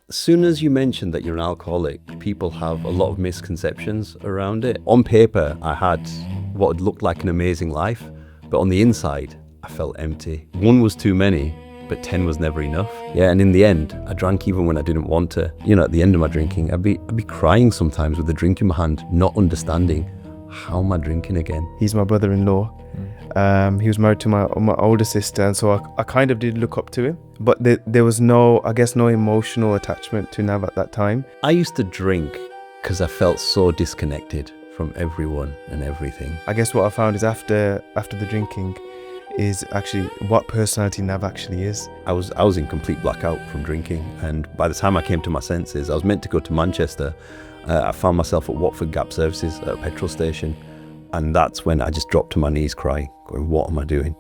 As soon as you mention that you're an alcoholic, people have a lot of misconceptions around it. On paper, I had what looked like an amazing life, but on the inside, I felt empty. 1 was too many, but 10 was never enough. Yeah, and in the end, I drank even when I didn't want to. You know, at the end of my drinking, I'd be crying sometimes with the drink in my hand, not understanding, how am I drinking again? He's my brother-in-law. He was married to my older sister, and so I kind of did look up to him. But there was no emotional attachment to Nav at that time. I used to drink because I felt so disconnected from everyone and everything. I guess what I found is after the drinking is actually what personality Nav actually is. I was in complete blackout from drinking, and by the time I came to my senses, I was meant to go to Manchester. I found myself at Watford Gap Services at a petrol station, and that's when I just dropped to my knees crying, going, what am I doing?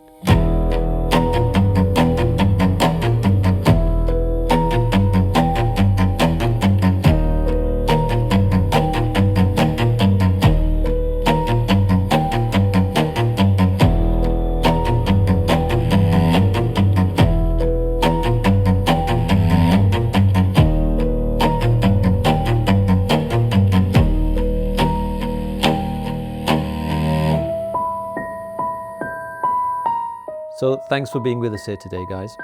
So thanks for being with us here today, guys.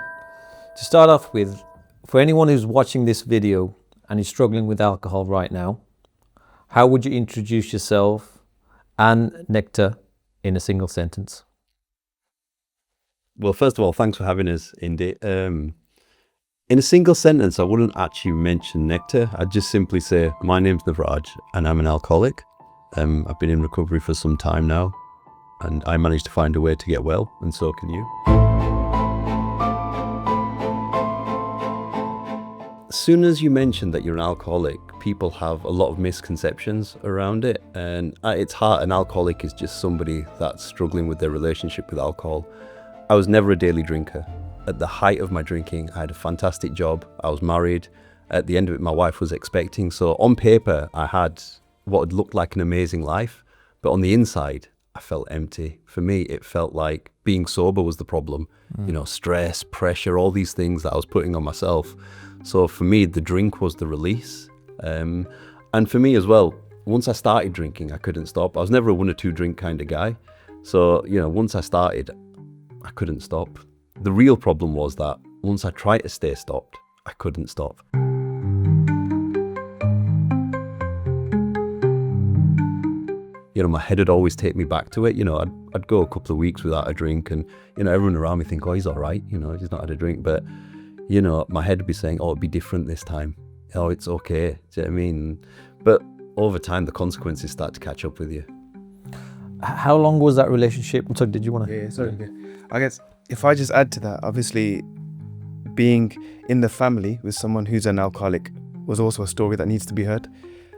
To start off with, for anyone who's watching this video and is struggling with alcohol right now, how would you introduce yourself and NEKTA in a single sentence? Well, first of all, thanks for having us, Indy. In a single sentence, I wouldn't actually mention NEKTA. I'd just simply say, my name's Navraj and I'm an alcoholic. I've been in recovery for some time now, and I managed to find a way to get well, and so can you. As soon as you mention that you're an alcoholic, people have a lot of misconceptions around it, and at its heart, an alcoholic is just somebody that's struggling with their relationship with alcohol. I was never a daily drinker. At the height of my drinking, I had a fantastic job. I was married. At the end of it, my wife was expecting. So on paper, I had what looked like an amazing life, but on the inside, I felt empty. For me, it felt like being sober was the problem. You know, stress, pressure, all these things that I was putting on myself. So for me, the drink was the release. And for me as well, once I started drinking, I couldn't stop. I was never a 1 or 2 drink kind of guy. So, you know, once I started, I couldn't stop. The real problem was that once I tried to stay stopped, I couldn't stop. You know, my head would always take me back to it. You know, I'd go a couple of weeks without a drink, and, you know, everyone around me think, oh, he's all right, you know, he's not had a drink. But, you know, my head would be saying, oh, it'd be different this time. Oh, it's okay. Do you know what I mean? But over time, the consequences start to catch up with you. How long was that relationship? So did you want to? Yeah, sorry. I guess if I just add to that, obviously being in the family with someone who's an alcoholic was also a story that needs to be heard.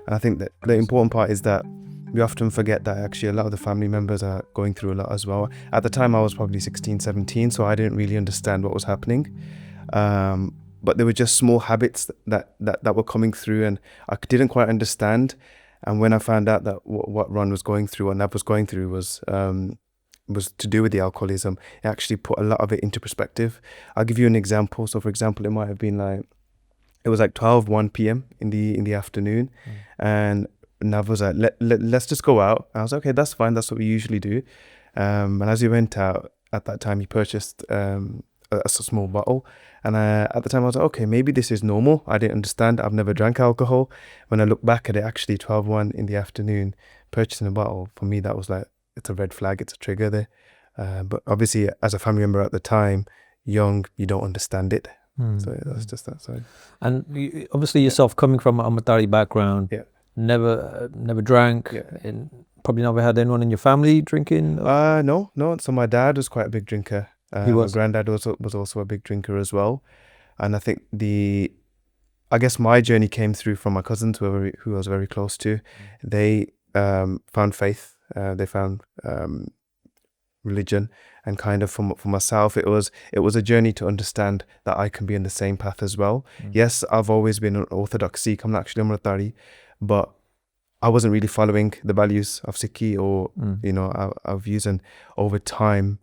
And I think that the important part is that we often forget that actually a lot of the family members are going through a lot as well. At the time I was probably 16, 17, so I didn't really understand what was happening. But there were just small habits that were coming through, and I didn't quite understand. And when I found out that what Ron was going through, what Nav was going through was to do with the alcoholism, it actually put a lot of it into perspective. I'll give you an example. So for example, it might have been like, it was like 1 p.m. in the afternoon, and Nav was like, let's just go out. And I was like, okay, that's fine. That's what we usually do. And as we went out at that time, he purchased a small bottle. And at the time I was like, okay, maybe this is normal. I didn't understand. I've never drank alcohol. When I look back at it, actually 1 in the afternoon, purchasing a bottle, for me, that was like, it's a red flag. It's a trigger there. But obviously, as a family member at the time, young, you don't understand it. So that's just that side. And obviously yourself coming from a Amatari background, never drank, and probably never had anyone in your family drinking? No. So my dad was quite a big drinker. He was. My granddad was also a big drinker as well. And I think I guess my journey came through from my cousins who I was very close to. They found faith. They found religion, and kind of for myself, it was a journey to understand that I can be in the same path as well. Yes, I've always been an Orthodox Sikh. I'm not actually Amritari, but I wasn't really following the values of Sikhi or you know, our views. And over time,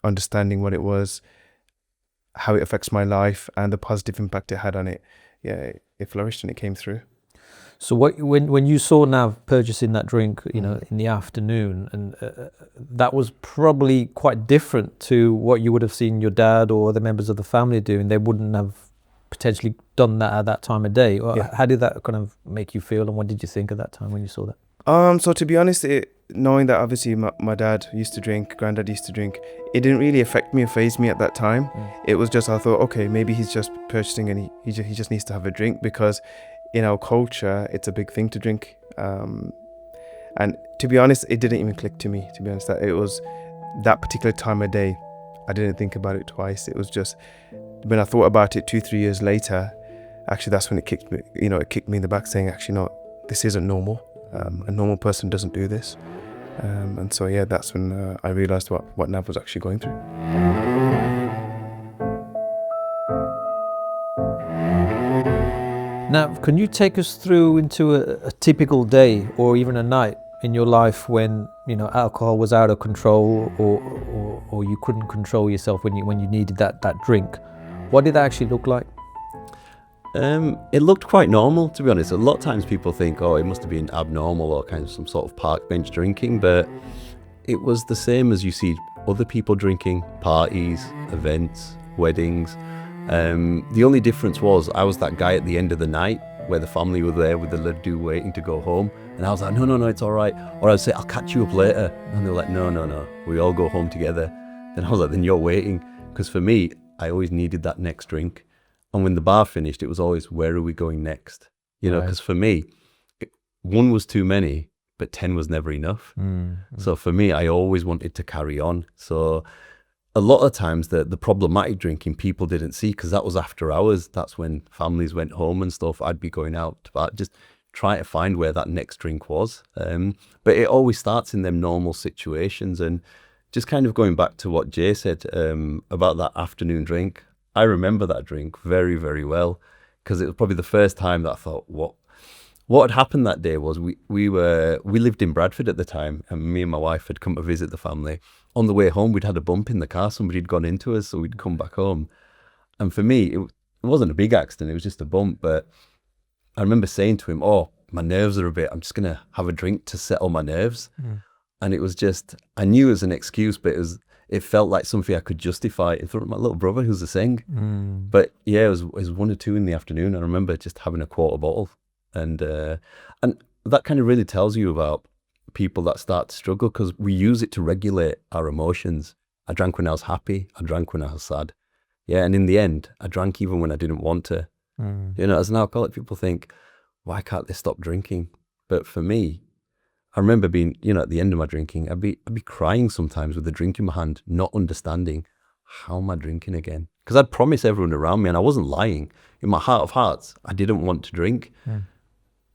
understanding what it was, how it affects my life, and the positive impact it had on it, yeah, it flourished and it came through. So when you saw Nav purchasing that drink, you know, in the afternoon, and that was probably quite different to what you would have seen your dad or the members of the family doing. They wouldn't have potentially done that at that time of day. Yeah. How did that kind of make you feel, and what did you think at that time when you saw that? So to be honest, knowing that obviously my dad used to drink, granddad used to drink, it didn't really affect me or faze me at that time. It was just, I thought, okay, maybe he's just purchasing and he just needs to have a drink, because in our culture, it's a big thing to drink. And to be honest, it didn't even click to me, to be honest, that it was that particular time of day. I didn't think about it twice. It was just, when I thought about it 2-3 years later, actually that's when it kicked me, it kicked me in the back, saying, actually, no, this isn't normal. A normal person doesn't do this. And so, yeah, that's when I realised what Nav was actually going through. Now, can you take us through into a typical day or even a night in your life when, alcohol was out of control, or you couldn't control yourself when you needed that drink? What did that actually look like? It looked quite normal, to be honest. A lot of times people think, oh, it must have been abnormal or kind of some sort of park bench drinking, but it was the same as you see other people drinking, parties, events, weddings. The only difference was I was that guy at the end of the night where the family were there with the laddu waiting to go home, and I was like, no, it's all right. Or I'd say, I'll catch you up later, and they were like, no, we all go home together. Then I was like, then you're waiting, because for me, I always needed that next drink. And when the bar finished, it was always, where are we going next? Because for me, one was too many, but 10 was never enough. So for me, I always wanted to carry on. So a lot of times the problematic drinking people didn't see, because that was after hours. That's when families went home and stuff. I'd be going out, but just try to find where that next drink was. But it always starts in them normal situations. And just kind of going back to what Jay said about that afternoon drink, I remember that drink very, very well, because it was probably the first time that I thought, what had happened that day was we lived in Bradford at the time, and me and my wife had come to visit the family. On the way home, we'd had a bump in the car. Somebody had gone into us, so we'd come back home. And for me, it wasn't a big accident. It was just a bump. But I remember saying to him, oh, my nerves are a bit, I'm just going to have a drink to settle my nerves. And it was just, I knew it was an excuse, but it felt like something I could justify in front of my little brother who's a sing. But yeah, it was 1 or 2 in the afternoon. I remember just having a quarter bottle. And that kind of really tells you about people that start to struggle, because we use it to regulate our emotions. I drank when I was happy. I drank when I was sad. Yeah, and in the end, I drank even when I didn't want to. As an alcoholic, people think, why can't they stop drinking? But for me, I remember being, at the end of my drinking, I'd be crying sometimes with a drink in my hand, not understanding, how am I drinking again? Because I'd promised everyone around me, and I wasn't lying. In my heart of hearts, I didn't want to drink.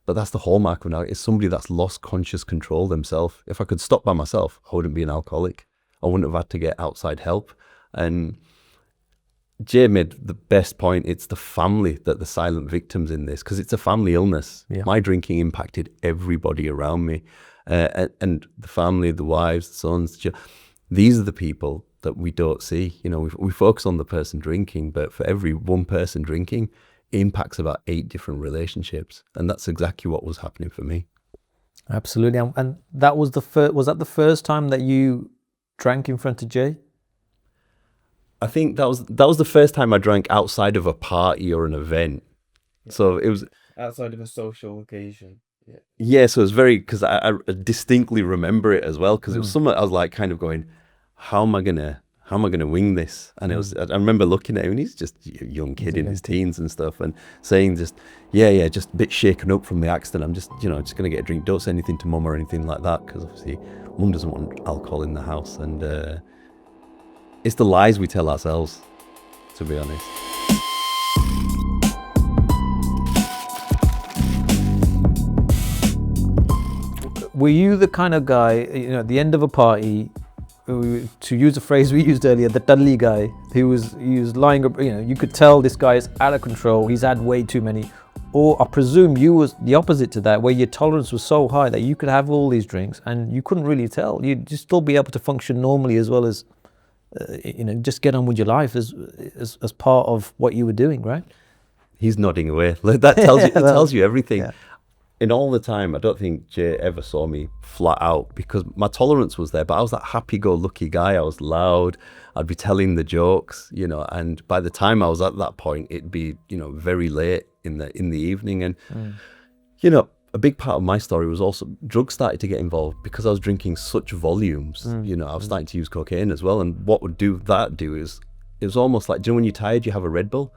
But that's the hallmark of an alcoholic. It's somebody that's lost conscious control themselves. If I could stop by myself, I wouldn't be an alcoholic. I wouldn't have had to get outside help. And Jay made the best point. It's the family that the silent victims in this, because it's a family illness. My drinking impacted everybody around me. And the family, the wives, the sons, these are the people that we don't see. We focus on the person drinking, but for every one person drinking, it impacts about 8 different relationships. And that's exactly what was happening for me. Absolutely. And that was was that the first time that you drank in front of Jay? I think that was the first time I drank outside of a party or an event. So it was outside of a social occasion. Yeah, so it was because I distinctly remember it as well, because it was something I was like kind of going, how am I gonna wing this? And it was, I remember looking at him, and he's just a young kid in his teens and stuff, and saying just a bit shaken up from the accident. I'm just just gonna get a drink. Don't say anything to mum or anything like that, because obviously mum doesn't want alcohol in the house. And it's the lies we tell ourselves, to be honest. Were you the kind of guy, at the end of a party, to use a phrase we used earlier, the dudley guy, he was lying, you could tell this guy is out of control, he's had way too many? Or I presume you was the opposite to that, where your tolerance was so high that you could have all these drinks and you couldn't really tell. You'd just still be able to function normally, as well as, just get on with your life as part of what you were doing, right? He's nodding away. Like, that tells you, it tells you everything. Yeah. In all the time, I don't think Jay ever saw me flat out, because my tolerance was there, but I was that happy-go-lucky guy. I was loud. I'd be telling the jokes, you know, and by the time I was at that point, it'd be, you know, very late in the evening. And, you know, a big part of my story was also drugs started to get involved because I was drinking such volumes. You know, I was starting to use cocaine as well. And what would do is, it was almost like, do you know when you're tired, you have a Red Bull?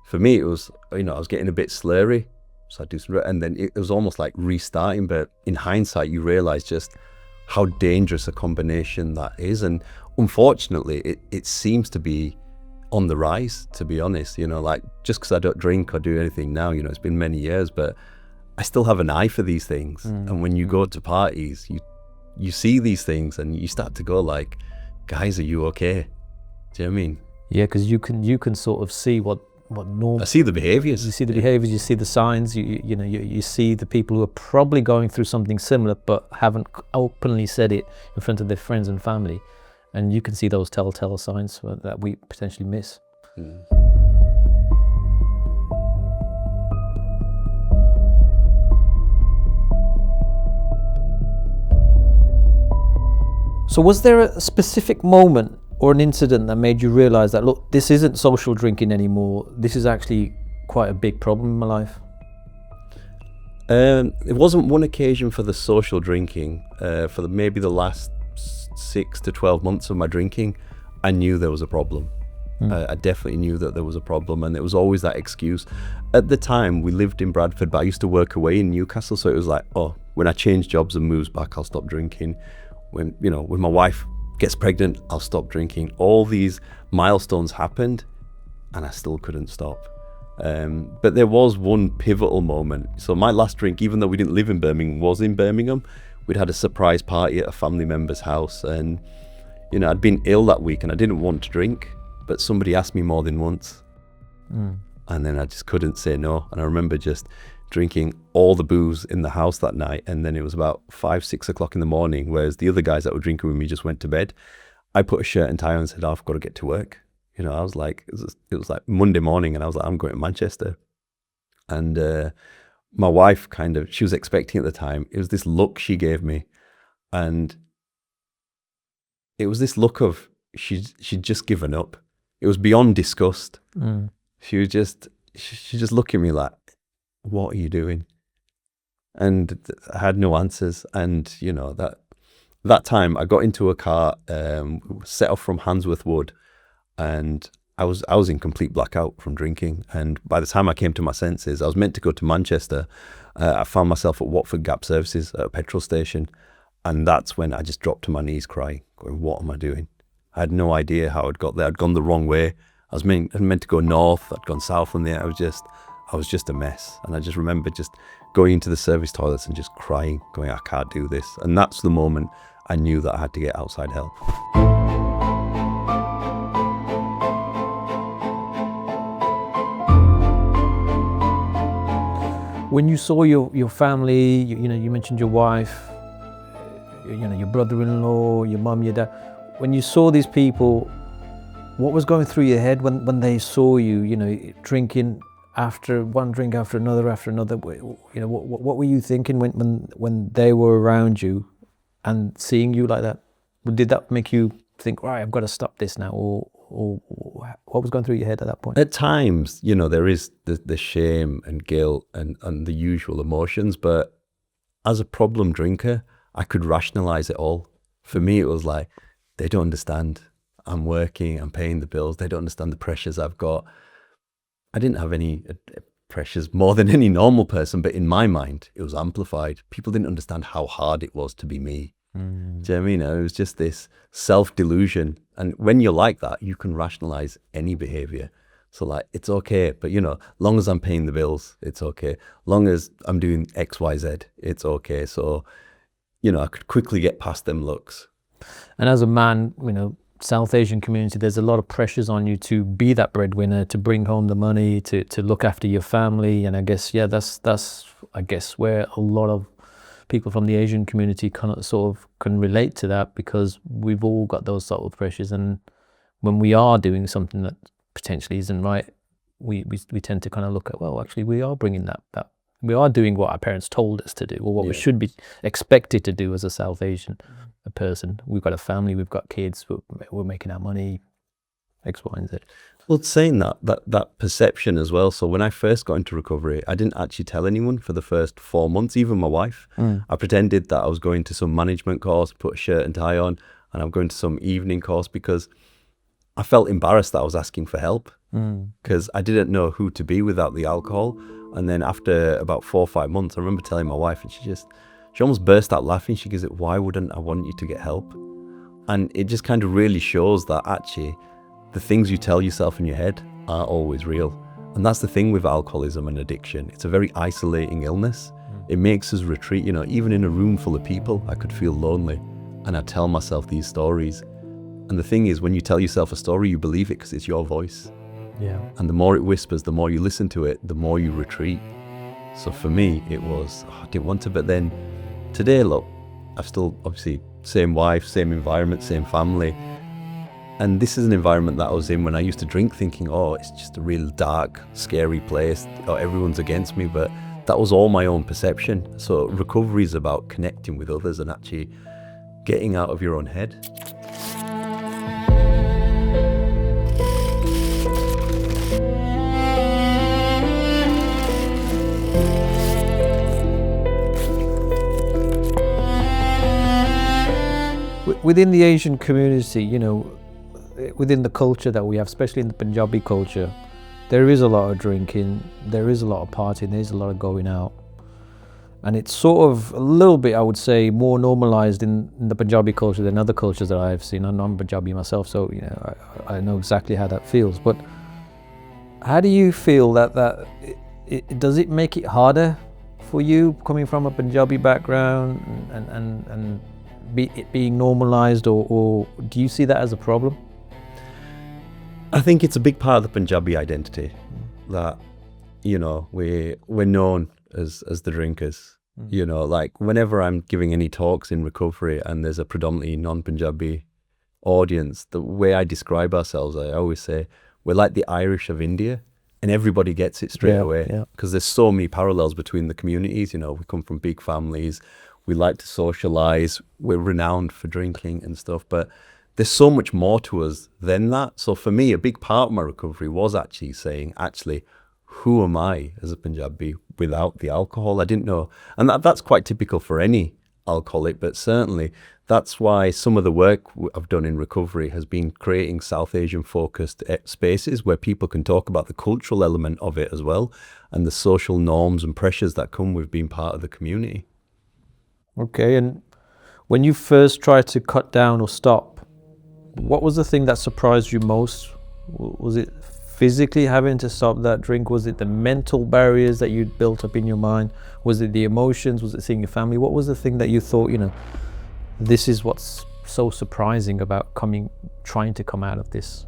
For me, it was, you know, I was getting a bit slurry. So I'd do some, and then it was almost like restarting. But in hindsight, you realize just how dangerous a combination that is. And unfortunately, it seems to be on the rise, to be honest. You know, like, just because I don't drink or do anything now, you know, it's been many years, but I still have an eye for these things. And when you go to parties, you see these things and you start to go like, guys, are you okay? Do you know what I mean? Yeah, because you can sort of see what normal. I see the behaviors. You see the behaviors, you see the signs, you see the people who are probably going through something similar but haven't openly said it in front of their friends and family. And you can see those telltale signs that we potentially miss. So was there a specific moment or an incident that made you realize that, look, this isn't social drinking anymore, this is actually quite a big problem in my life? It wasn't one occasion for the social drinking. For maybe the last 6 to 12 months of my drinking, I knew there was a problem. I definitely knew that there was a problem, and it was always that excuse. At the time, we lived in Bradford, but I used to work away in Newcastle, so it was like, oh, when I change jobs and moves back, I'll stop drinking. When, you know, when my wife gets pregnant, I'll stop drinking. All these milestones happened, and I still couldn't stop. But there was one pivotal moment. So my last drink, even though we didn't live in Birmingham, was in Birmingham. We'd had a surprise party at a family member's house, and, you know, I'd been ill that week and I didn't want to drink, but somebody asked me more than once. And then I just couldn't say no. And I remember just drinking all the booze in the house that night, and then it was about 5, 6 o'clock in the morning, whereas the other guys that were drinking with me just went to bed. I put a shirt and tie on and said, oh, I've got to get to work. You know, I was like, it was like Monday morning, and I was like, I'm going to Manchester. And my wife she was expecting at the time, it was this look she gave me, and it was this look of, she'd just given up. It was beyond disgust. She just looked at me like, what are you doing? And I had no answers. And, you know, that time I got into a car, set off from Handsworth Wood, and I was in complete blackout from drinking. And by the time I came to my senses, I was meant to go to Manchester. I found myself at Watford Gap Services at a petrol station, and that's when I just dropped to my knees crying, going, what am I doing? I had no idea how I'd got there. I'd gone the wrong way. I was meant to go north. I'd gone south from there. I was just a mess. And I just remember just going into the service toilets and just crying, going, I can't do this. And that's the moment I knew that I had to get outside help. When you saw your family, you know, you mentioned your wife, you know, your brother-in-law, your mum, your dad, when you saw these people, what was going through your head when they saw you, you know, drinking after one drink after another, you know, what were you thinking when they were around you and seeing you like that? Did that make you think, right, I've got to stop this now? Or what was going through your head at that point? At times, you know, there is the shame and guilt and the usual emotions, but as a problem drinker, I could rationalize it all. For me, it was like, they don't understand. I'm working, I'm paying the bills. They don't understand the pressures I've got. I didn't have any pressures more than any normal person, but in my mind, it was amplified. People didn't understand how hard it was to be me. Do you know what I mean? It was just this self-delusion. And when you're like that, you can rationalize any behavior. So like, it's okay, but you know, long as I'm paying the bills, it's okay. Long as I'm doing X, Y, Z, it's okay. So, you know, I could quickly get past them looks. And as a man, you know, South Asian community, there's a lot of pressures on you to be that breadwinner, to bring home the money, to look after your family. And I guess, yeah, that's I guess where a lot of people from the Asian community can relate to that, because we've all got those sort of pressures. And when we are doing something that potentially isn't right, we tend to kind of look at, well, actually we are bringing that we are doing what our parents told us to do, or what we should be expected to do as a South Asian person. We've got a family, we've got kids, we're making our money, X, Y, and Z. Well, saying that perception as well. So when I first got into recovery, I didn't actually tell anyone for the first 4 months, even my wife. I pretended that I was going to some management course, put a shirt and tie on, and I'm going to some evening course because I felt embarrassed that I was asking for help, because I didn't know who to be without the alcohol. And then after about 4 or 5 months, I remember telling my wife, and she almost burst out laughing. She goes, "Why wouldn't I want you to get help?" And it just kind of really shows that actually the things you tell yourself in your head aren't always real. And that's the thing with alcoholism and addiction. It's a very isolating illness. It makes us retreat. You know, even in a room full of people, I could feel lonely, and I tell myself these stories. And the thing is, when you tell yourself a story, you believe it because it's your voice. Yeah. And the more it whispers, the more you listen to it, the more you retreat. So for me, it was, I didn't want to. But then today, look, I've still, obviously, same wife, same environment, same family. And this is an environment that I was in when I used to drink, thinking, oh, it's just a real dark, scary place, or everyone's against me. But that was all my own perception. So recovery is about connecting with others and actually getting out of your own head. Within the Asian community, you know, within the culture that we have, especially in the Punjabi culture, there is a lot of drinking, there is a lot of partying, there's a lot of going out. And it's sort of a little bit, I would say, more normalized in the Punjabi culture than other cultures that I've seen. I'm Punjabi myself, so you know, I know exactly how that feels. But how do you feel that does it make it harder for you coming from a Punjabi background and it being normalized, or do you see that as a problem? I think it's a big part of the Punjabi identity that, you know, we're known as the drinkers. You know, like whenever I'm giving any talks in recovery and there's a predominantly non-Punjabi audience, the way I describe ourselves, I always say we're like the Irish of India, and everybody gets it straight away because there's so many parallels between the communities. You know, we come from big families, we like to socialize, we're renowned for drinking and stuff, but there's so much more to us than that. So for me, a big part of my recovery was actually saying, who am I as a Punjabi without the alcohol? I didn't know. And that's quite typical for any alcoholic, but certainly that's why some of the work I've done in recovery has been creating South Asian focused spaces where people can talk about the cultural element of it as well, and the social norms and pressures that come with being part of the community. Okay, and when you first tried to cut down or stop, what was the thing that surprised you most? Was it physically having to stop that drink? Was it the mental barriers that you'd built up in your mind? Was it the emotions? Was it seeing your family? What was the thing that you thought, you know, this is what's so surprising about trying to come out of this?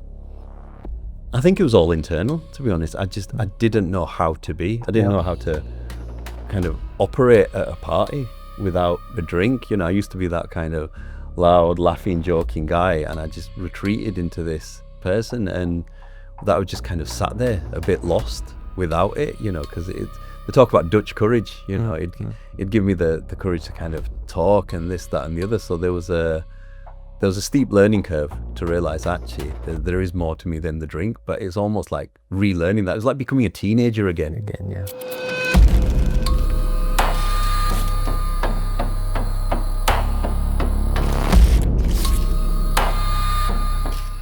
I think it was all internal, to be honest. I didn't know how to be. I didn't know how to kind of operate at a party without a drink. You know, I used to be that kind of loud, laughing, joking guy, and I just retreated into this person, and that I just kind of sat there a bit lost without it, you know, because they talk about Dutch courage, you know, it'd give me the courage to kind of talk and this, that and the other. So there was a steep learning curve to realize actually there is more to me than the drink, but it's almost like relearning that. It was like becoming a teenager again. Yeah.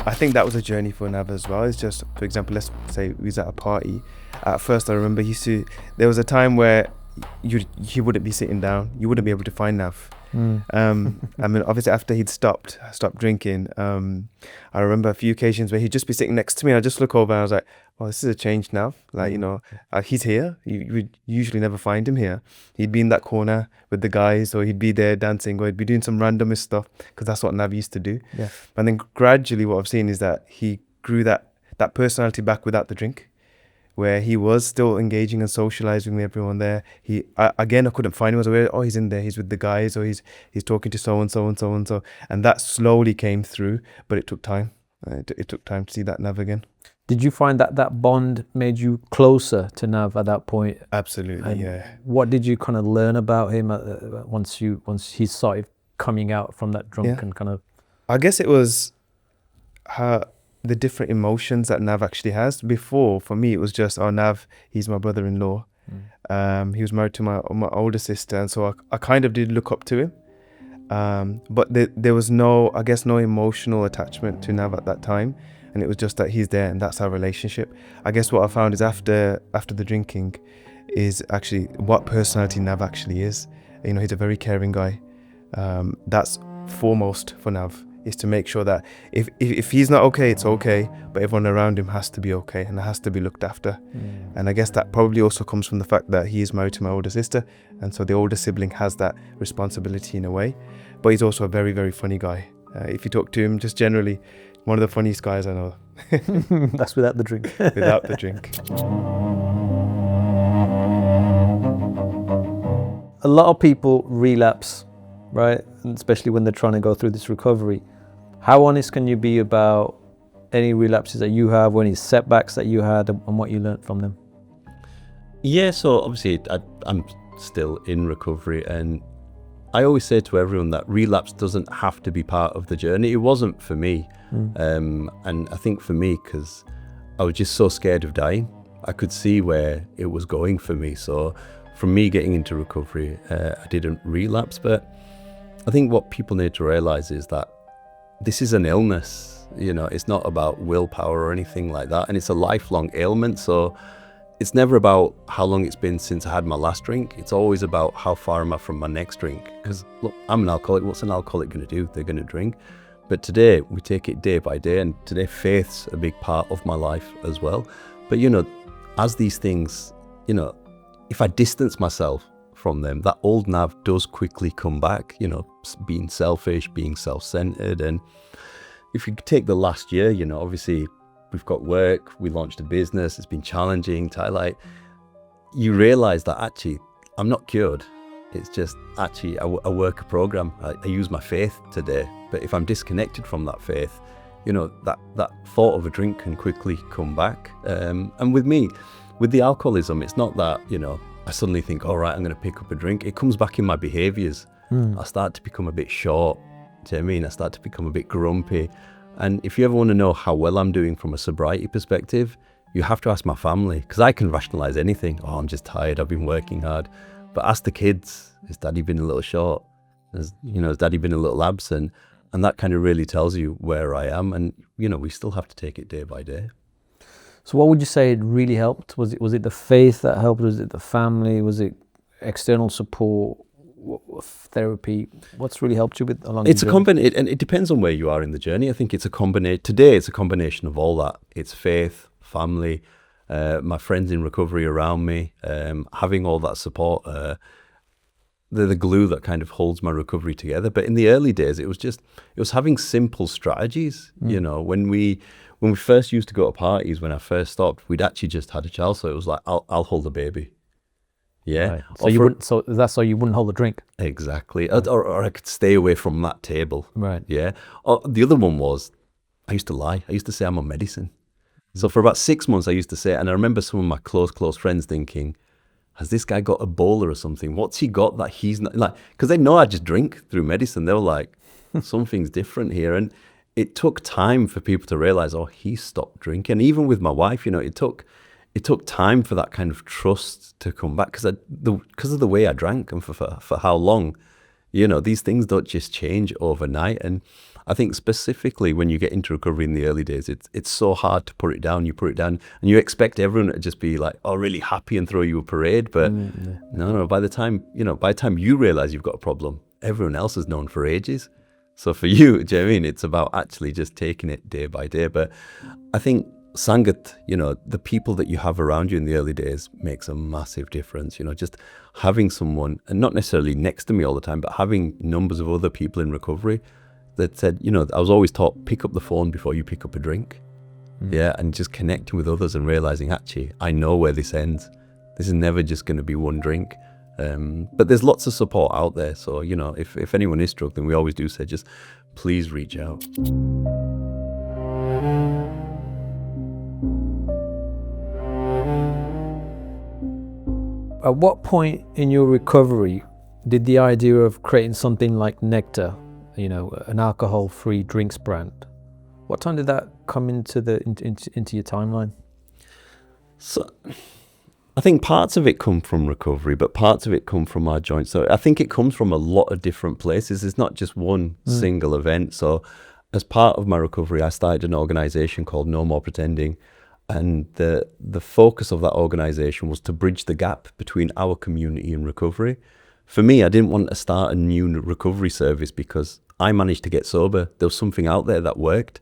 I think that was a journey for Nav as well. It's just, for example, let's say we was at a party. At first, I remember there was a time where he wouldn't be sitting down. You wouldn't be able to find Nav. I mean, obviously after he'd stopped drinking, I remember a few occasions where he'd just be sitting next to me, and I'd just look over and I was like, well, this is a change now. Like, you know, he's here. You would usually never find him here. He'd be in that corner with the guys, or he'd be there dancing, or he'd be doing some randomest stuff, because that's what Nav used to do. Yeah. And then gradually what I've seen is that he grew that personality back without the drink, where he was still engaging and socializing with everyone there. I couldn't find him. I was aware, oh, he's in there, he's with the guys, or he's talking to so-and-so and so-and-so. And that slowly came through, but it took time. It took time to see that Nav again. Did you find that that bond made you closer to Nav at that point? Absolutely, And yeah. what did you kind of learn about him once he started coming out from that drunken kind of? I guess it was the different emotions that Nav actually has. Before, for me, it was just, oh, Nav, he's my brother-in-law. He was married to my older sister, and so I kind of did look up to him. But there was no emotional attachment to Nav at that time, and it was just that he's there and that's our relationship. I guess what I found is after the drinking is actually what personality Nav actually is. You know, he's a very caring guy. That's foremost for Nav, is to make sure that if he's not okay, it's okay, but everyone around him has to be okay and has to be looked after. And I guess that probably also comes from the fact that he is married to my older sister, and so the older sibling has that responsibility in a way. But he's also a very, very funny guy. If you talk to him, just generally, one of the funniest guys I know. That's without the drink. Without the drink. A lot of people relapse, right? And especially when they're trying to go through this recovery. How honest can you be about any relapses that you have, or any setbacks that you had, and what you learned from them? Yeah, so obviously I'm still in recovery, and I always say to everyone that relapse doesn't have to be part of the journey. It wasn't for me. And I think for me, because I was just so scared of dying, I could see where it was going for me. So from me getting into recovery, I didn't relapse. But I think what people need to realize is that this is an illness. You know, it's not about willpower or anything like that. And it's a lifelong ailment. So it's never about how long it's been since I had my last drink. It's always about how far am I from my next drink. Because look, I'm an alcoholic. What's an alcoholic going to do? They're going to drink. But today we take it day by day, and today faith's a big part of my life as well. But you know, as these things, you know, if I distance myself from them, that old Nav does quickly come back, you know, being selfish, being self-centered. And if you take the last year, you know, obviously we've got work, we launched a business, it's been challenging to highlight. You realize that actually I'm not cured. It's just actually I work a program. I use my faith today. But if I'm disconnected from that faith, you know, that thought of a drink can quickly come back. And with me, with the alcoholism, it's not that, you know, I suddenly think, all right, I'm going to pick up a drink. It comes back in my behaviors. I start to become a bit short. Do you know what I mean? I start to become a bit grumpy. And if you ever want to know how well I'm doing from a sobriety perspective, you have to ask my family, because I can rationalize anything. Oh, I'm just tired. I've been working hard. But ask the kids, has daddy been a little short? Has daddy been a little absent? And that kind of really tells you where I am. And, you know, we still have to take it day by day. So what would you say really helped? Was it the faith that helped? Was it the family? Was it external support, therapy? What's really helped you with along? It's a combination, and it depends on where you are in the journey. I think it's a combination. Today, it's a combination of all that. It's faith, family, my friends in recovery around me, having all that support. They're the glue that kind of holds my recovery together. But in the early days, it was having simple strategies. You know, when we first used to go to parties, when I first stopped, we'd actually just had a child, so it was like, I'll hold the baby. Yeah. Right. So you wouldn't. So that's so you wouldn't hold a drink. Exactly. Or I could stay away from that table. Right. Yeah. Or the other one was, I used to lie. I used to say I'm on medicine. So for about 6 months, I used to say, and I remember some of my close friends thinking, has this guy got Ebola or something? What's he got that he's not, like, because they know I just drink through medicine. They were like, something's different here. And it took time for people to realize, oh, he stopped drinking. Even with my wife, you know, it took time for that kind of trust to come back, because of the way I drank and for how long. You know, these things don't just change overnight. And I think specifically when you get into recovery in the early days, it's so hard to put it down. You put it down and you expect everyone to just be like, oh, really happy and throw you a parade. But no, by the time you realize you've got a problem, everyone else has known for ages. So for you, do you know what I mean? It's about actually just taking it day by day. But I think Sangat, you know, the people that you have around you in the early days makes a massive difference. You know, just having someone, and not necessarily next to me all the time, but having numbers of other people in recovery that said, you know, I was always taught, pick up the phone before you pick up a drink. Yeah, and just connecting with others and realizing, actually, I know where this ends. This is never just going to be one drink. But there's lots of support out there. So, you know, if anyone is struggling, we always do say, just please reach out. At what point in your recovery did the idea of creating something like NEKTA, an alcohol-free drinks brand, what time did that come into your timeline? So I think parts of it come from recovery, but parts of it come from our joint. So I think it comes from a lot of different places. It's not just one single event. So as part of my recovery, I started an organization called No More Pretending. And the focus of that organization was to bridge the gap between our community and recovery. For me, I didn't want to start a new recovery service because I managed to get sober. There was something out there that worked.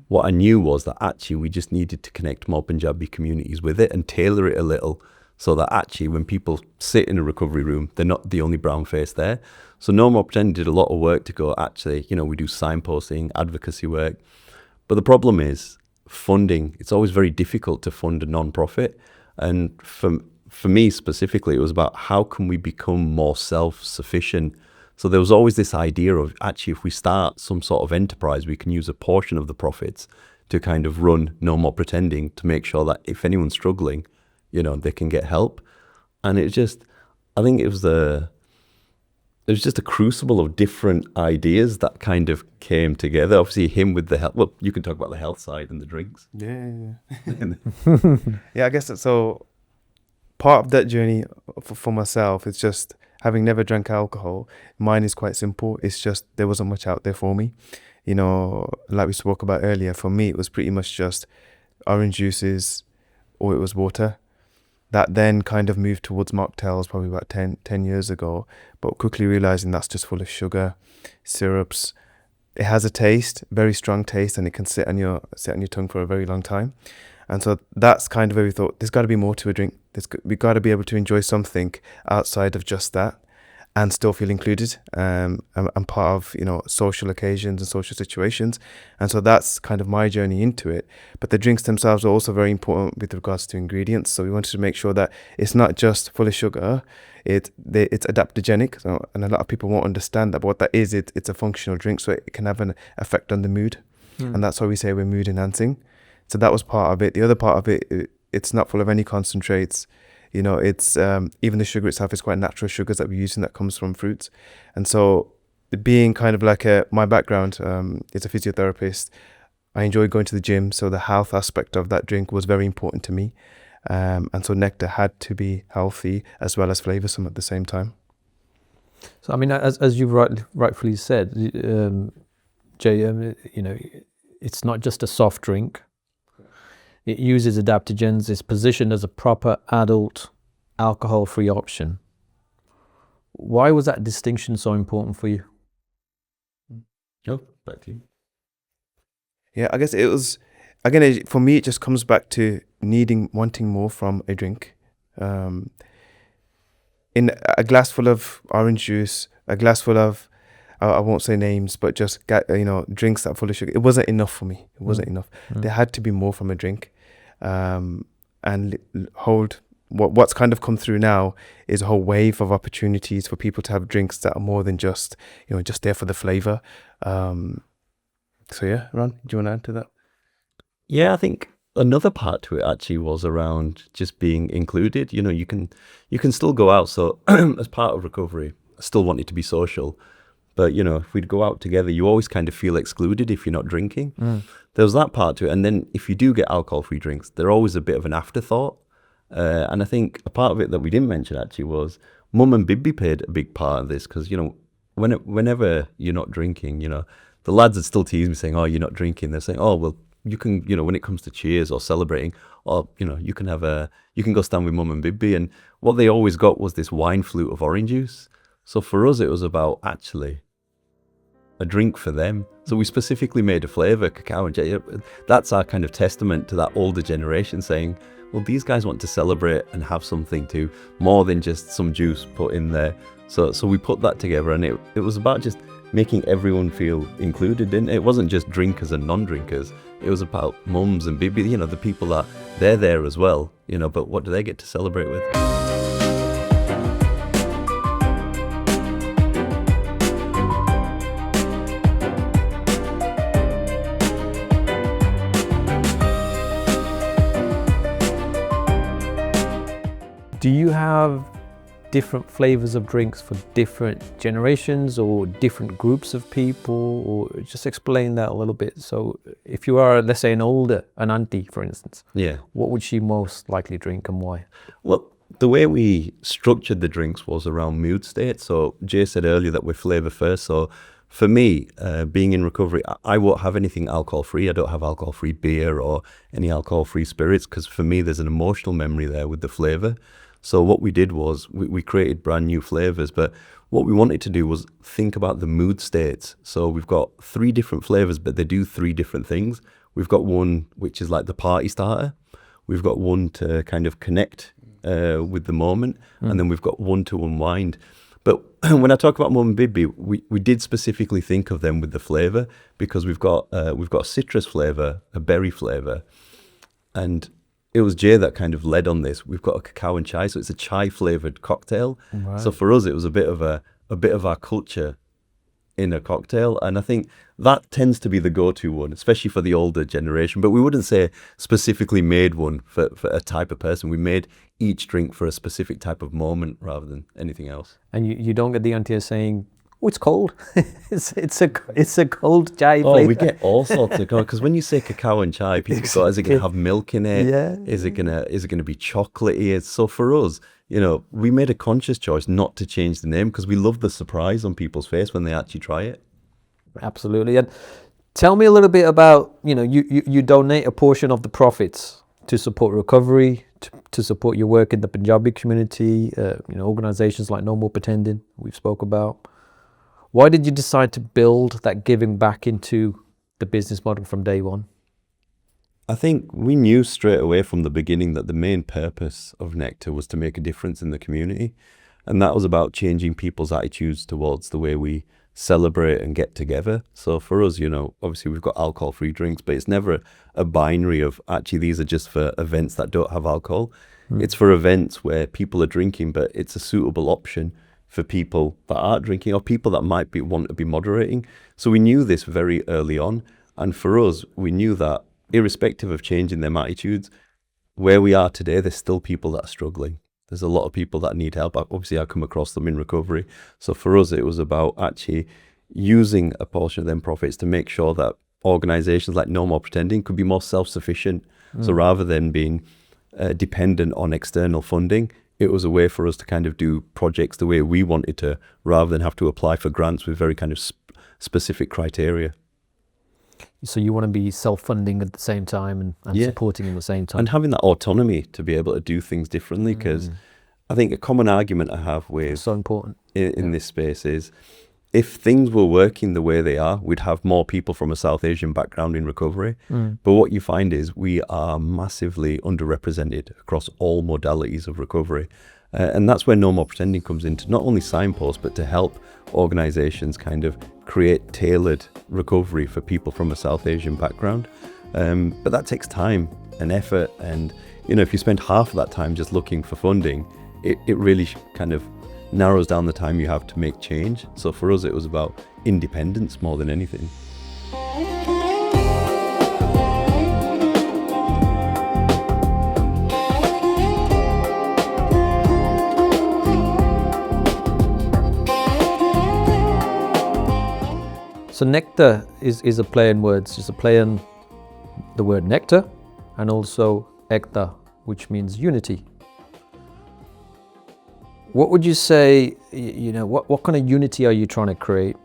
What I knew was that actually we just needed to connect more Punjabi communities with it and tailor it a little so that actually when people sit in a recovery room, they're not the only brown face there. So No More Pretending did a lot of work to go, actually, we do signposting, advocacy work. But the problem is funding. It's always very difficult to fund a non-profit. And for me specifically, it was about how can we become more self-sufficient. So there was always this idea of actually if we start some sort of enterprise, we can use a portion of the profits to kind of run No More Pretending to make sure that if anyone's struggling, they can get help. And I think it was just a crucible of different ideas that kind of came together. Obviously him with the health, well, you can talk about the health side and the drinks. Yeah. Yeah, I guess so. Part of that journey for myself is just having never drank alcohol. Mine is quite simple. It's just there wasn't much out there for me. Like we spoke about earlier, for me, it was pretty much just orange juices or it was water. That then kind of moved towards mocktails probably about 10 years ago, but quickly realizing that's just full of sugar, syrups. It has a taste, very strong taste, and it can sit on your tongue for a very long time. And so that's kind of where we thought, there's got to be more to a drink. We've got to be able to enjoy something outside of just that and still feel included and part of, social occasions and social situations. And so that's kind of my journey into it. But the drinks themselves are also very important with regards to ingredients. So we wanted to make sure that it's not just full of sugar, it's adaptogenic. So, and a lot of people won't understand that. But what that is, it's a functional drink, so it can have an effect on the mood. And that's why we say we're mood enhancing. So that was part of it. The other part of it, it's not full of any concentrates. It's even the sugar itself is quite natural sugars that we're using that comes from fruits. And so being kind of like my background is a physiotherapist, I enjoy going to the gym. So the health aspect of that drink was very important to me. And so NEKTA had to be healthy as well as flavoursome at the same time. So, I mean, as you rightfully said, Jay, it's not just a soft drink. It uses adaptogens. It's positioned as a proper adult alcohol-free option. Why was that distinction so important for you? Oh, back to you. Yeah, I guess it was, again, for me, it just comes back to wanting more from a drink. In a glass full of orange juice, a glass full of, I won't say names, but just drinks that are full of sugar. It wasn't enough for me. It wasn't enough. There had to be more from a drink, and hold. What's kind of come through now is a whole wave of opportunities for people to have drinks that are more than just just there for the flavor. So yeah, Ron, do you want to add to that? Yeah, I think another part to it actually was around just being included. You can still go out. So as part of recovery, I still wanted to be social. But, if we'd go out together, you always kind of feel excluded if you're not drinking. There was that part to it. And then if you do get alcohol-free drinks, they're always a bit of an afterthought. And I think a part of it that we didn't mention actually was Mum and Bibby played a big part of this because, whenever you're not drinking, the lads would still tease me saying, oh, you're not drinking. They're saying, oh, well, you can, when it comes to cheers or celebrating, or, you can go stand with Mum and Bibby. And what they always got was this wine flute of orange juice. So for us, it was about actually a drink for them. So we specifically made a flavour, cacao and jelly. That's our kind of testament to that older generation saying, well, these guys want to celebrate and have something too, more than just some juice put in there. So we put that together, and it was about just making everyone feel included in it. It wasn't just drinkers and non-drinkers. It was about mums and Bibi, the people that they're there as well, but what do they get to celebrate with? Do you have different flavors of drinks for different generations or different groups of people, or just explain that a little bit? So if you are, let's say, an auntie, for instance, Yeah. what would she most likely drink and why? Well, the way we structured the drinks was around mood state. So Jay said earlier that we're flavor first. So for me, being in recovery, I won't have anything alcohol-free. I don't have alcohol-free beer or any alcohol-free spirits, because for me, there's an emotional memory there with the flavor. So what we did was we created brand new flavors, but what we wanted to do was think about the mood states. So we've got 3 different flavors, but they do 3 different things. We've got one which is like the party starter. We've got one to kind of connect with the moment, and then we've got one to unwind. But when I talk about Mum Bibi, we did specifically think of them with the flavor, because we've got a citrus flavor, a berry flavor, and it was Jay that kind of led on this. We've got a cacao and chai, so it's a chai flavored cocktail. Right. So for us, it was a bit of our culture in a cocktail, and I think that tends to be the go-to one, especially for the older generation. But we wouldn't say specifically made one for a type of person. We made each drink for a specific type of moment rather than anything else. And you don't get the auntie saying, "Oh, it's cold." it's a cold chai Oh, flavor. we get all sorts of, because when you say cacao and chai, people go, is it going to have milk in it? Yeah. Is it gonna be chocolatey? So for us, we made a conscious choice not to change the name, because we love the surprise on people's face when they actually try it. Absolutely. And tell me a little bit about, you donate a portion of the profits to support recovery, to support your work in the Punjabi community, organizations like No More Pretending we've spoke about. Why did you decide to build that giving back into the business model from day one? I think we knew straight away from the beginning that the main purpose of NEKTA was to make a difference in the community. And that was about changing people's attitudes towards the way we celebrate and get together. So for us, obviously we've got alcohol-free drinks, but it's never a binary of actually these are just for events that don't have alcohol. It's for events where people are drinking, but it's a suitable option for people that aren't drinking or people that might want to be moderating. So we knew this very early on. And for us, we knew that irrespective of changing their attitudes, where we are today, there's still people that are struggling. There's a lot of people that need help. Obviously, I come across them in recovery. So for us, it was about actually using a portion of them profits to make sure that organizations like No More Pretending could be more self-sufficient. So rather than being dependent on external funding, it was a way for us to kind of do projects the way we wanted to, rather than have to apply for grants with very kind of specific criteria. So you want to be self-funding at the same time and supporting at the same time. And having that autonomy to be able to do things differently, because I think a common argument I have with so important in this space is, if things were working the way they are, we'd have more people from a South Asian background in recovery. But what you find is we are massively underrepresented across all modalities of recovery. And that's where No More Pretending comes in, to not only signpost, but to help organizations kind of create tailored recovery for people from a South Asian background. But that takes time and effort. And, if you spend half of that time just looking for funding, it really kind of narrows down the time you have to make change. So for us, it was about independence more than anything. So NEKTA is a play on words. It's a play on the word nectar and also ekta, which means unity. What would you say, what kind of unity are you trying to create?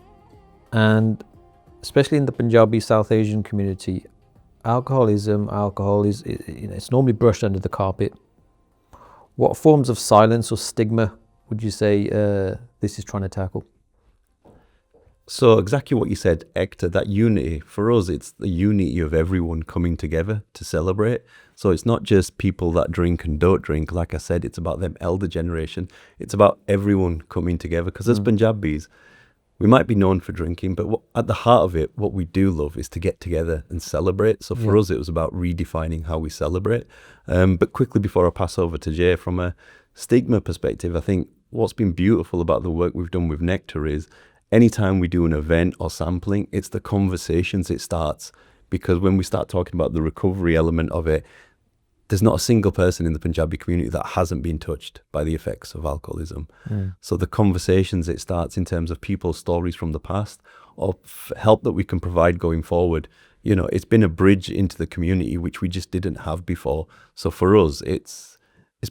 And especially in the Punjabi South Asian community, alcohol is, it's normally brushed under the carpet. What forms of silence or stigma would you say this is trying to tackle? So exactly what you said, ekta, that unity, for us, it's the unity of everyone coming together to celebrate. So it's not just people that drink and don't drink. Like I said, it's about them elder generation. It's about everyone coming together. Because as Punjabis, we might be known for drinking, but at the heart of it, what we do love is to get together and celebrate. So for us, it was about redefining how we celebrate. But quickly before I pass over to Jay, from a stigma perspective, I think what's been beautiful about the work we've done with NEKTA is, anytime we do an event or sampling, it's the conversations it starts. Because when we start talking about the recovery element of it, there's not a single person in the Punjabi community that hasn't been touched by the effects of alcoholism. So the conversations it starts in terms of people's stories from the past, or help that we can provide going forward, you know, it's been a bridge into the community which we just didn't have before. So for us, it's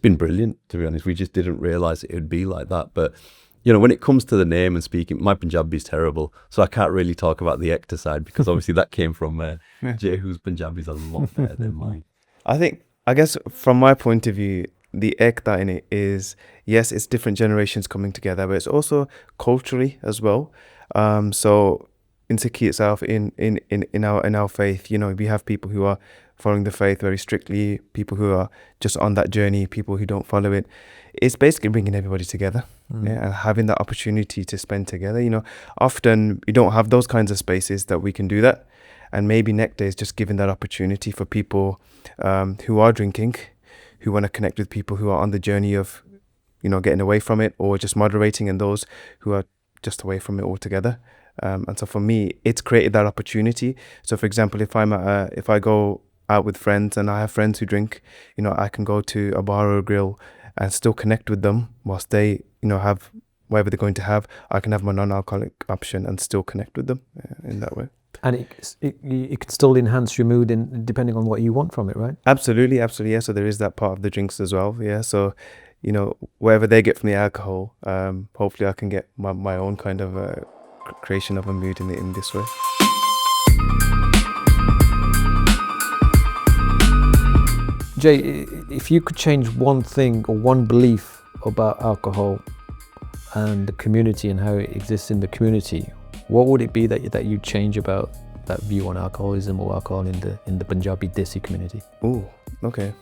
been brilliant, to be honest. We just didn't realize it would be like that. But you know, when it comes to the name and speaking, my Punjabi is terrible, so I can't really talk about the NEKTA side, because obviously that came from Jay, whose Punjabi is a lot better than mine. I guess from my point of view, the NEKTA in it is, yes, it's different generations coming together, but it's also culturally as well. So in Sikhi itself, in our faith, you know, we have people who are following the faith very strictly, people who are just on that journey, people who don't follow it. It's basically bringing everybody together, and having that opportunity to spend together. You know, often we don't have those kinds of spaces that we can do that, and maybe NEKTA is just giving that opportunity for people who are drinking, who want to connect with people who are on the journey of, you know, getting away from it, or just moderating, and those who are just away from it altogether. And so for me, it's created that opportunity. So for example, if I go out with friends and I have friends who drink, you know, I can go to a bar or a grill and still connect with them whilst they, you know, have whatever they're going to have. I can have my non-alcoholic option and still connect with them in that way. And it can still enhance your mood depending on what you want from it, right? Absolutely, yeah. So there is that part of the drinks as well, yeah. So, you know, whatever they get from the alcohol, hopefully I can get my own kind of creation of a mood in this way. Jay, if you could change one thing or one belief about alcohol and the community and how it exists in the community, what would it be that you change about that view on alcoholism or alcohol in the Punjabi Desi community? Oh, okay.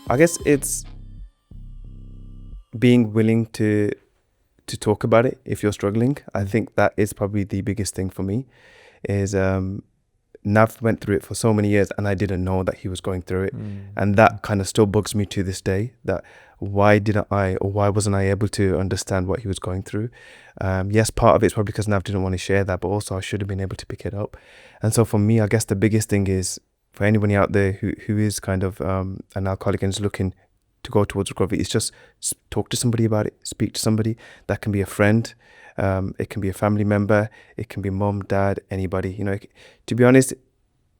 I guess it's being willing to talk about it if you're struggling. I think that is probably the biggest thing for me. Is Nav went through it for so many years and I didn't know that he was going through it. And that kind of still bugs me to this day, that why wasn't I able to understand what he was going through? Yes, part of it's probably because Nav didn't want to share that, but also I should have been able to pick it up. And so for me, I guess the biggest thing is for anybody out there who is kind of an alcoholic and is looking to go towards recovery, is just talk to somebody about it, speak to somebody. That can be a friend, it can be a family member, it can be mom, dad, anybody. You know, to be honest,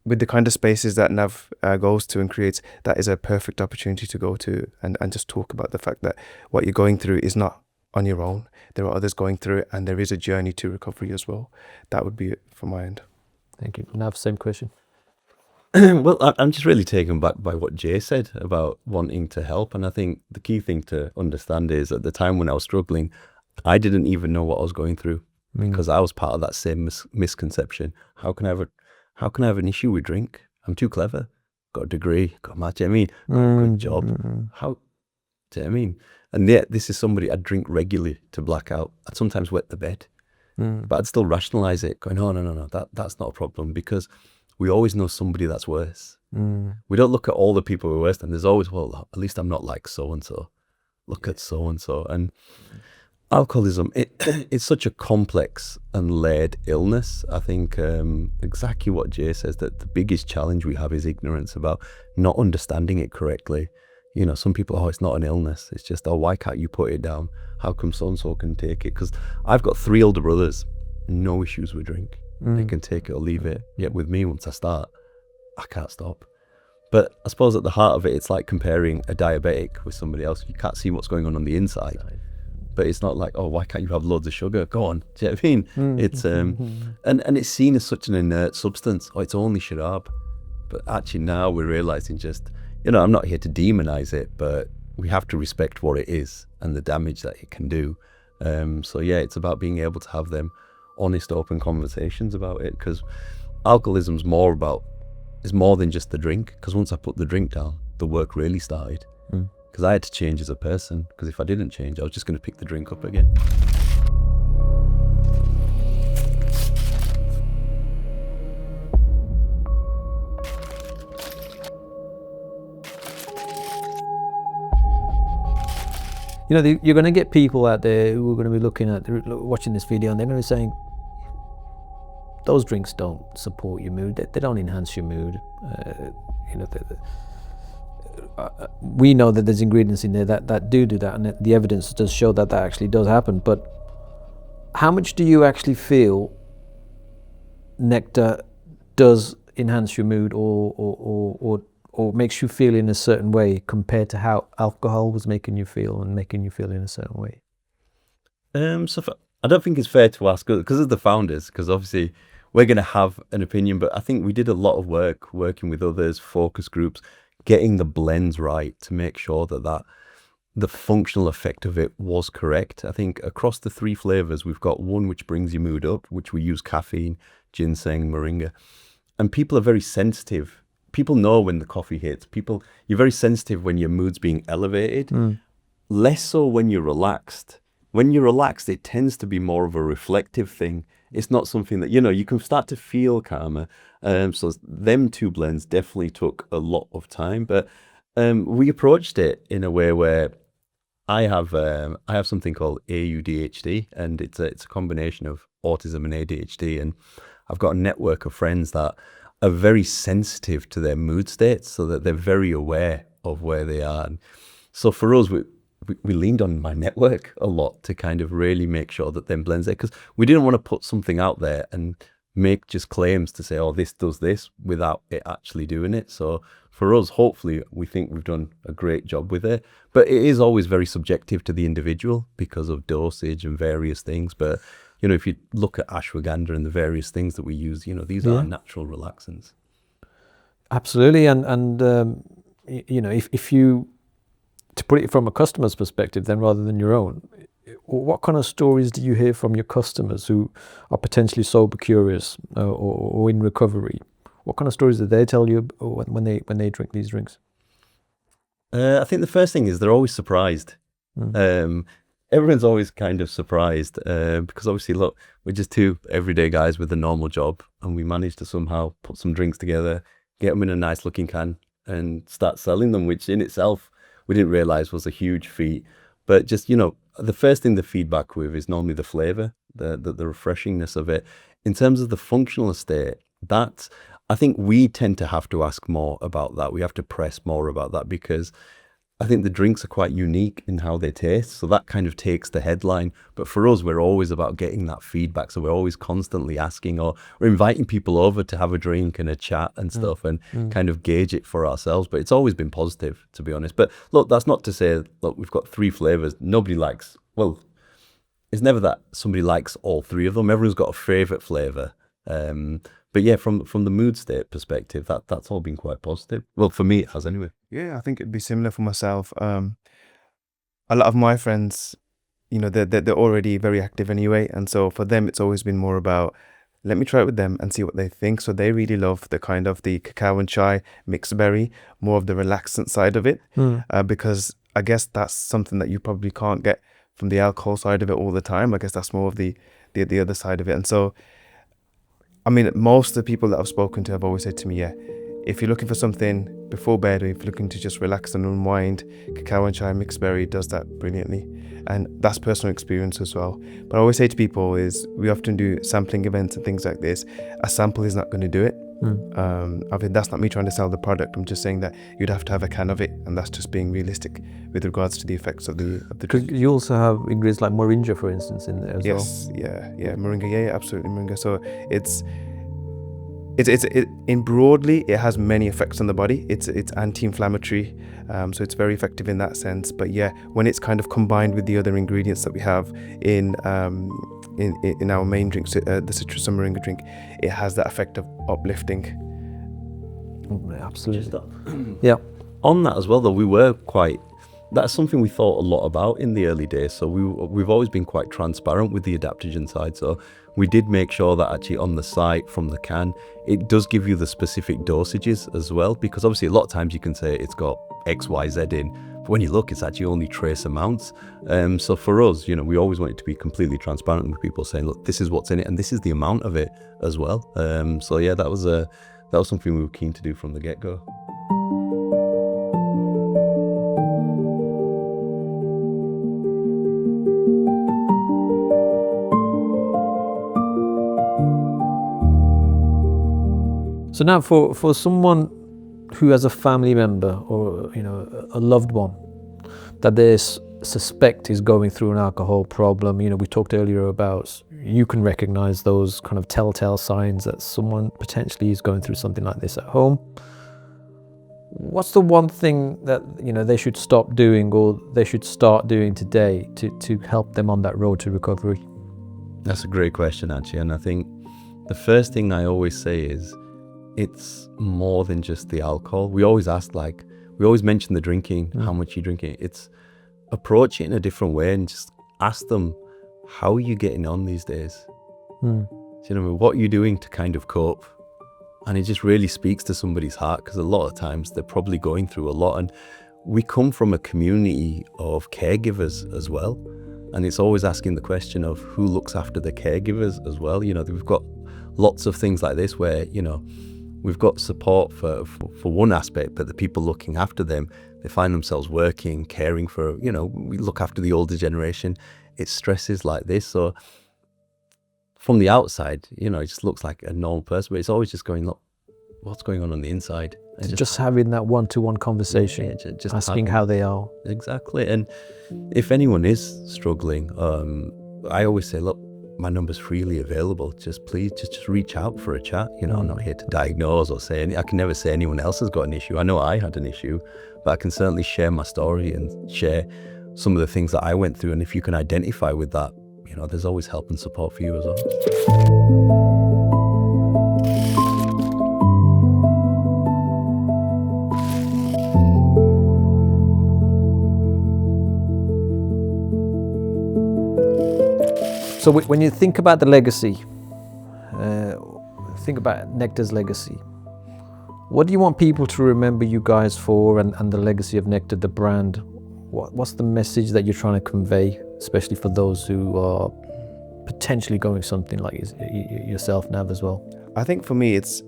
with the kind of spaces that Nav goes to and creates, that is a perfect opportunity to go to and just talk about the fact that what you're going through is not on your own. There are others going through it, and there is a journey to recovery as well. That would be it from my end. Thank you. Nav, same question. Well, I'm just really taken back by what Jay said about wanting to help. And I think the key thing to understand is at the time when I was struggling, I didn't even know what I was going through because I was part of that same misconception. How can I have an issue with drink? I'm too clever. Got a degree, got a match. I mean, good job. How? Do you know what I mean? And yet, this is somebody I'd drink regularly to black out. I'd sometimes wet the bed, but I'd still rationalize it, going, "Oh, no, that's not a problem," because we always know somebody that's worse. We don't look at all the people who are worse, and there's always, well, at least I'm not like so and so. Look at so and so. And alcoholism, it's such a complex and layered illness. I think exactly what Jay says, that the biggest challenge we have is ignorance about not understanding it correctly. You know, some people, oh, it's not an illness. It's just, oh, why can't you put it down? How come so-and-so can take it? Because I've got 3 older brothers, no issues with drink. They can take it or leave it. Yet with me, once I start, I can't stop. But I suppose at the heart of it, it's like comparing a diabetic with somebody else. You can't see what's going on the inside. But it's not like, oh, why can't you have loads of sugar? Go on. Do you know what I mean? It's and it's seen as such an inert substance. Oh, it's only sharab. But actually now we're realizing just, you know, I'm not here to demonize it, but we have to respect what it is and the damage that it can do. So yeah, it's about being able to have them honest, open conversations about it, because alcoholism is more than just the drink. Because once I put the drink down, the work really started. Because I had to change as a person, because if I didn't change, I was just going to pick the drink up again. You know, you're going to get people out there who are going to be watching this video, and they're going to be saying, those drinks don't support your mood. They don't enhance your mood. You know, we know that there's ingredients in there that do that, and the evidence does show that actually does happen. But how much do you actually feel nectar does enhance your mood or makes you feel in a certain way compared to how alcohol was making you feel and making you feel in a certain way? I don't think it's fair to ask because of the founders, because obviously we're going to have an opinion, but I think we did a lot of work working with others, focus groups, getting the blends right to make sure that the functional effect of it was correct. I think across the 3 flavors, we've got one which brings your mood up, which we use caffeine, ginseng, moringa, and people are very sensitive. People know when the coffee hits. You're very sensitive when your mood's being elevated, less so when you're relaxed. When you're relaxed, it tends to be more of a reflective thing. It's not something that, you can start to feel calmer. So them 2 blends definitely took a lot of time, but we approached it in a way where I have something called AUDHD, and it's a combination of autism and ADHD, and I've got a network of friends that are very sensitive to their mood states, so that they're very aware of where they are. And so for us, we leaned on my network a lot to kind of really make sure that them blends there, because we didn't want to put something out there and make just claims to say, oh, this does this, without it actually doing it. So for us, hopefully, we think we've done a great job with it. But it is always very subjective to the individual because of dosage and various things. But, if you look at ashwagandha and the various things that we use, these are natural relaxants. Absolutely. And if you, to put it from a customer's perspective then rather than your own, what kind of stories do you hear from your customers who are potentially sober curious or in recovery? What kind of stories do they tell you when they drink these drinks? I think the first thing is they're always surprised. Everyone's always kind of surprised because obviously, look, we're just 2 everyday guys with a normal job, and we managed to somehow put some drinks together, get them in a nice looking can and start selling them, which in itself we didn't realize was a huge feat. But just, the first thing the feedback with is normally the flavor, the refreshingness of it. In terms of the functional state, I think we tend to have to ask more about that. We have to press more about that because I think the drinks are quite unique in how they taste. So that kind of takes the headline. But for us, we're always about getting that feedback. So we're always constantly asking, or we're inviting people over to have a drink and a chat and stuff and kind of gauge it for ourselves. But it's always been positive, to be honest. But look, that's not to say, look, we've got 3 flavors. Nobody likes, well, it's never that somebody likes all 3 of them. Everyone's got a favorite flavor. But yeah, from the mood state perspective, that's all been quite positive. Well, for me, it has anyway. Yeah, I think it'd be similar for myself. A lot of my friends, they're already very active anyway, and so for them, it's always been more about, let me try it with them and see what they think. So they really love the kind of the cacao and chai mixed berry, more of the relaxant side of it, because I guess that's something that you probably can't get from the alcohol side of it all the time. I guess that's more of the other side of it. And so, I mean, most of the people that I've spoken to have always said to me, yeah, if you're looking for something before bed, or if you're looking to just relax and unwind, cacao and chai mixed berry does that brilliantly. And that's personal experience as well. But I always say to people is, we often do sampling events and things like this. A sample is not going to do it. I mean, that's not me trying to sell the product. I'm just saying that you'd have to have a can of it, and that's just being realistic with regards to the effects of the drink. You also have ingredients like moringa, for instance, in there as well. Yes, yeah, moringa, yeah, absolutely, moringa. So it's in broadly, it has many effects on the body. It's anti-inflammatory, so it's very effective in that sense. But yeah, when it's kind of combined with the other ingredients that we have in our main drinks, the citrus and moringa drink, it has that effect of uplifting. Absolutely. Yeah. On that as well, though, that's something we thought a lot about in the early days. So we've always been quite transparent with the adaptogen side. So we did make sure that actually on the site from the can, it does give you the specific dosages as well, because obviously a lot of times you can say it's got X, Y, Z in, but when you look, it's actually only trace amounts. So for us, we always want it to be completely transparent with people, saying, look, this is what's in it, and this is the amount of it as well. So yeah, that was something we were keen to do from the get-go. So now for someone who has a family member or a loved one that they suspect is going through an alcohol problem, we talked earlier about you can recognize those kind of telltale signs that someone potentially is going through something like this at home. What's the one thing that they should stop doing or they should start doing today to help them on that road to recovery? That's a great question, actually, and I think the first thing I always say is it's more than just the alcohol. We always ask, we always mention the drinking, how much you drinking. It's approach it in a different way and just ask them, how are you getting on these days? What are you doing to kind of cope? And it just really speaks to somebody's heart, because a lot of times they're probably going through a lot. And we come from a community of caregivers as well. And it's always asking the question of who looks after the caregivers as well. We've got lots of things like this where, we've got support for one aspect, but the people looking after them, they find themselves working, caring for, we look after the older generation. It stresses like this. So from the outside, it just looks like a normal person, but it's always just going, look, what's going on the inside? And just having that one-to-one conversation, just asking how they are. Exactly. And if anyone is struggling, I always say, look, my number's freely available. Please reach out for a chat. I'm not here to diagnose or say I can never say anyone else has got an issue. I know I had an issue, but I can certainly share my story and share some of the things that I went through. And if you can identify with that, there's always help and support for you as well. So when you think about the legacy, think about NEKTA's legacy, what do you want people to remember you guys for, and the legacy of NEKTA, the brand? What's the message that you're trying to convey, especially for those who are potentially going something like yourself, Nav, as well? I think for me, it's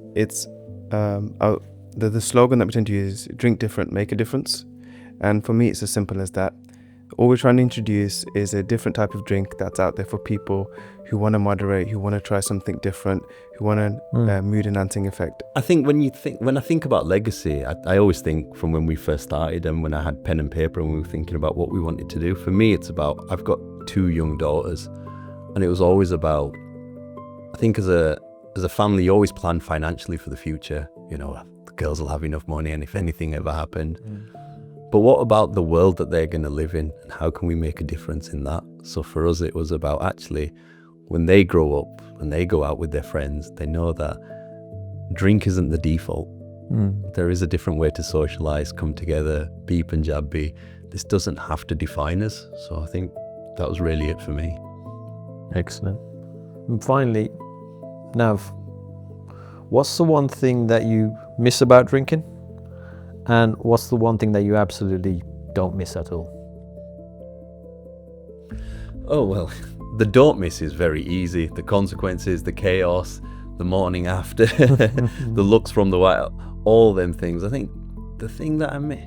the slogan that we tend to use is drink different, make a difference. And for me, it's as simple as that. All we're trying to introduce is a different type of drink that's out there for people who want to moderate, who want to try something different, who want a mood enhancing effect. I think when I think about legacy, I always think from when we first started and when I had pen and paper and we were thinking about what we wanted to do. For me, it's about, I've got 2 young daughters, and it was always about, I think as a family, you always plan financially for the future. The girls will have enough money, and if anything ever happened. But what about the world that they're going to live in, and how can we make a difference in that? So for us, it was about actually, when they grow up, when they go out with their friends, they know that drink isn't the default. There is a different way to socialize, come together, be Punjabi. This doesn't have to define us. So I think that was really it for me. Excellent. And finally, Nav, what's the one thing that you miss about drinking? And what's the one thing that you absolutely don't miss at all? Oh, well, the don't miss is very easy. The consequences, the chaos, the morning after, the looks from the white, all them things. I think the thing that I miss,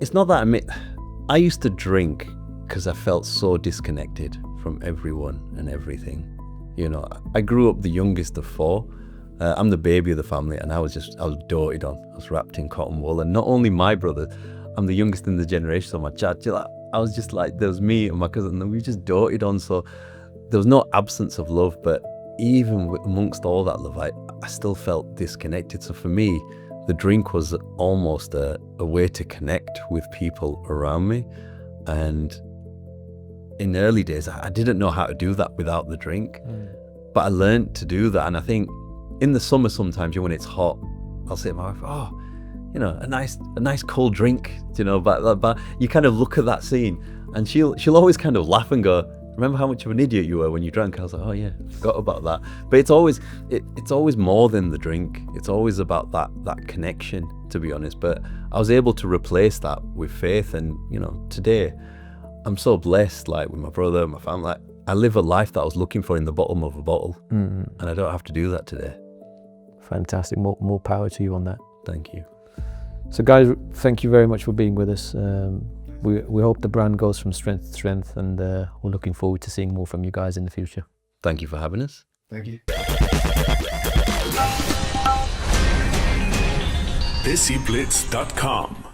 it's not that I used to drink because I felt so disconnected from everyone and everything. I grew up the youngest of 4. I'm the baby of the family, and I was doted on. I was wrapped in cotton wool, and not only my brother, I'm the youngest in the generation, so my chat, I was just like, there was me and my cousin, and we just doted on, so there was no absence of love, but even amongst all that love, I still felt disconnected. So for me, the drink was almost a way to connect with people around me, and in the early days, I didn't know how to do that without the drink, but I learned to do that, and I think in the summer sometimes, when it's hot, I'll say to my wife, a nice cold drink, but you kind of look at that scene, and she'll always kind of laugh and go, remember how much of an idiot you were when you drank? I was like, oh yeah, I forgot about that. But it's always more than the drink. It's always about that connection, to be honest. But I was able to replace that with faith, and today I'm so blessed, with my brother, my family. I live a life that I was looking for in the bottom of a bottle, and I don't have to do that today. Fantastic. More power to you on that. Thank you. So guys, thank you very much for being with us. We hope the brand goes from strength to strength, and we're looking forward to seeing more from you guys in the future. Thank you for having us. Thank you. DESIblitz.com.